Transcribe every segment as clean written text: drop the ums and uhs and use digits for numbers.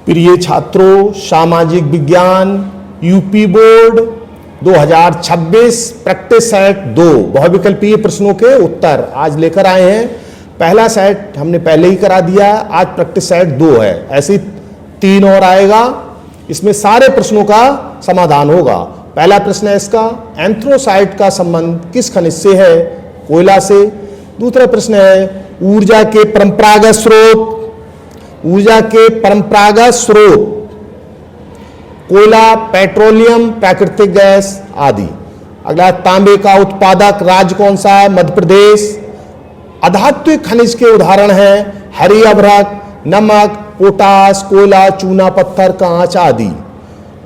प्रिय छात्रों, सामाजिक विज्ञान यूपी बोर्ड 2026 प्रैक्टिस सेट 2 बहुविकल्पीय प्रश्नों के उत्तर आज लेकर आए हैं। पहला सेट हमने पहले ही करा दिया, आज प्रैक्टिस सेट 2 है। ऐसे 3 और आएगा, इसमें सारे प्रश्नों का समाधान होगा। पहला प्रश्न है इसका, एंथ्रोसाइट का संबंध किस खनिज से है? कोयला से। दूसरा प्रश्न है, ऊर्जा के परंपरागत स्रोत कोयला, पेट्रोलियम, प्राकृतिक गैस आदि। अगला, तांबे का उत्पादक राज्य कौन सा है? मध्य प्रदेश। अधात्विक खनिज के उदाहरण हैं हरी अभ्रक, नमक, पोटास, कोयला, चूना पत्थर, कांच आदि।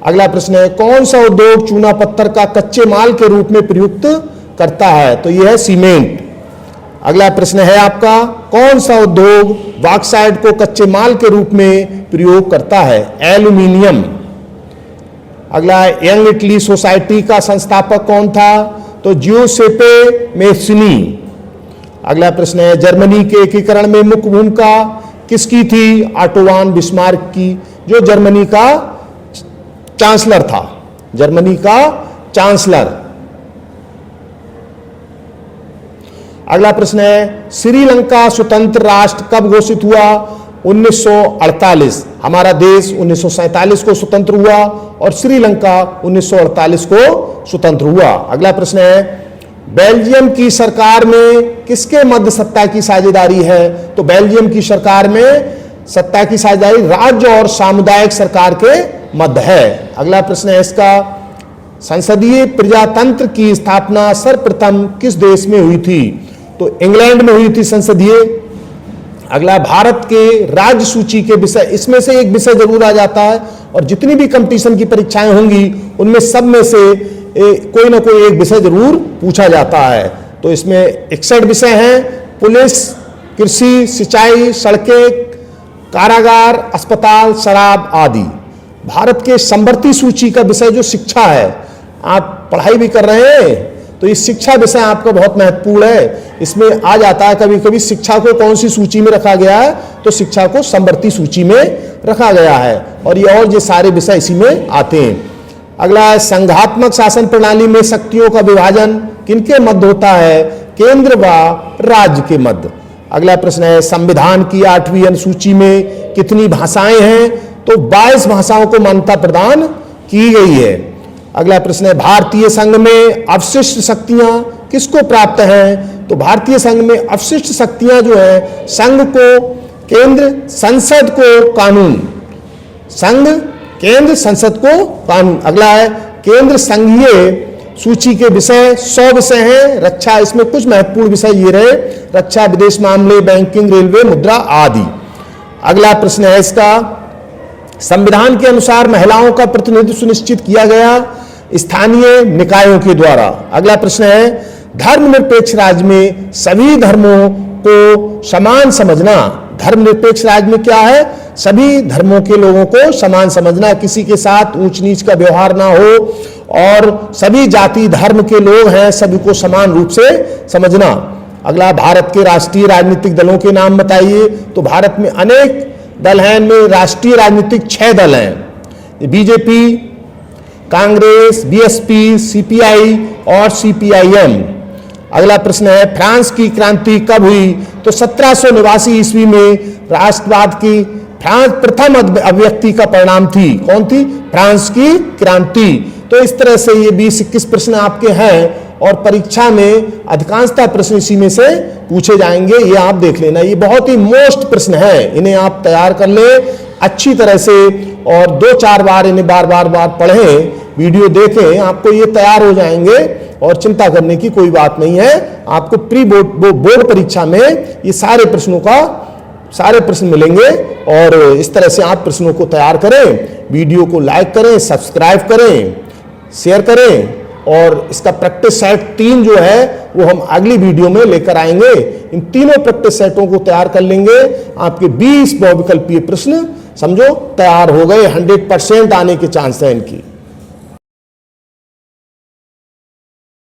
अगला प्रश्न है, कौन सा उद्योग चूना पत्थर का कच्चे माल के रूप में प्रयुक्त करता है? तो यह है सीमेंट। अगला प्रश्न है आपका, कौन सा उद्योग बॉक्साइट को कच्चे माल के रूप में प्रयोग करता है? एल्यूमिनियम। अगला, यंग इटली सोसाइटी का संस्थापक कौन था? तो जियोसेपे मेस्सिनी। अगला प्रश्न है, जर्मनी के एकीकरण में मुख्य भूमिका किसकी थी? ऑटो वॉन बिस्मार्क की, जो जर्मनी का चांसलर था, जर्मनी का चांसलर। अगला प्रश्न है, श्रीलंका स्वतंत्र राष्ट्र कब घोषित हुआ? 1948। हमारा देश 1947 को स्वतंत्र हुआ और श्रीलंका 1948 को स्वतंत्र हुआ। अगला प्रश्न है, बेल्जियम की सरकार में किसके मध्य सत्ता की साझेदारी है? तो बेल्जियम की सरकार में सत्ता की साझेदारी राज्य और सामुदायिक सरकार के मध्य है। अगला प्रश्न है इसका, संसदीय प्रजातंत्र की स्थापना सर्वप्रथम किस देश में हुई थी? तो इंग्लैंड में हुई थी संसदीय। अगला, भारत के राज्य सूची के विषय, इसमें से एक विषय जरूर आ जाता है और जितनी भी कंपटीशन की परीक्षाएं होंगी उनमें सब में से कोई ना कोई एक विषय जरूर पूछा जाता है। तो इसमें 61 विषय हैं, पुलिस, कृषि, सिंचाई, सड़कें, कारागार, अस्पताल, शराब आदि। भारत के समवर्ती सूची का विषय जो शिक्षा है, आप पढ़ाई भी कर रहे हैं तो इस शिक्षा विषय आपका बहुत महत्वपूर्ण है। इसमें आ जाता है कभी कभी शिक्षा को कौन सी सूची में रखा गया है, तो शिक्षा को समवर्ती सूची में रखा गया है और ये सारे विषय इसी में आते हैं। अगला है, संघात्मक शासन प्रणाली में शक्तियों का विभाजन किनके मध्य होता है? केंद्र व राज्य के मध्य। अगला प्रश्न है, संविधान की 8वीं अनुसूची में कितनी भाषाएं हैं? तो 22 भाषाओं को मान्यता प्रदान की गई है। अगला प्रश्न है, भारतीय संघ में अवशिष्ट शक्तियां किसको प्राप्त हैं? तो भारतीय संघ में अवशिष्ट शक्तियां जो है संघ को, केंद्र, संसद को कानून, संघ, केंद्र, संसद को कानून। अगला है, केंद्र संघीय सूची के विषय 100 विषय हैं। रक्षा, इसमें कुछ महत्वपूर्ण विषय ये रहे, रक्षा, विदेश मामले, बैंकिंग, रेलवे, मुद्रा आदि। अगला प्रश्न है इसका, संविधान के अनुसार महिलाओं का प्रतिनिधित्व सुनिश्चित किया गया स्थानीय निकायों के द्वारा। अगला प्रश्न है, धर्मनिरपेक्ष राज्य में सभी धर्मों को समान समझना। धर्मनिरपेक्ष राज्य में क्या है? सभी धर्मों के लोगों को समान समझना, किसी के साथ ऊंच नीच का व्यवहार ना हो और सभी जाति धर्म के लोग हैं, सभी को समान रूप से समझना। अगला, भारत के राष्ट्रीय राजनीतिक दलों के नाम बताइए। तो भारत में अनेक दल हैं, इनमें राष्ट्रीय राजनीतिक 6 दल हैं, बीजेपी, कांग्रेस, बीएसपी, सीपीआई और सीपीआईएम। अगला प्रश्न है, फ्रांस की क्रांति कब हुई? तो 1789 ईस्वी में राष्ट्रवाद की फ्रांस प्रथम अभिव्यक्ति का परिणाम थी। कौन थी? फ्रांस की क्रांति। तो इस तरह से ये 20-21 प्रश्न आपके हैं और परीक्षा में अधिकांशतः प्रश्न इसी में से पूछे जाएंगे, ये आप देख लेना। ये बहुत ही मोस्ट प्रश्न है, इन्हें आप तैयार कर ले अच्छी तरह से और 2-4 बार इन्हें बार पढ़ें, वीडियो देखें, आपको ये तैयार हो जाएंगे और चिंता करने की कोई बात नहीं है। आपको प्री बोर्ड परीक्षा में ये सारे प्रश्न मिलेंगे और इस तरह से आप प्रश्नों को तैयार करें। वीडियो को लाइक करें, सब्सक्राइब करें, शेयर करें और इसका प्रैक्टिस सेट 3 जो है वो हम अगली वीडियो में लेकर आएंगे। इन तीनों प्रैक्टिस सेटों को तैयार कर लेंगे, आपके 20 बहुविकल्पीय प्रश्न समझो तैयार हो गए, 100% आने के चांस है इनकी।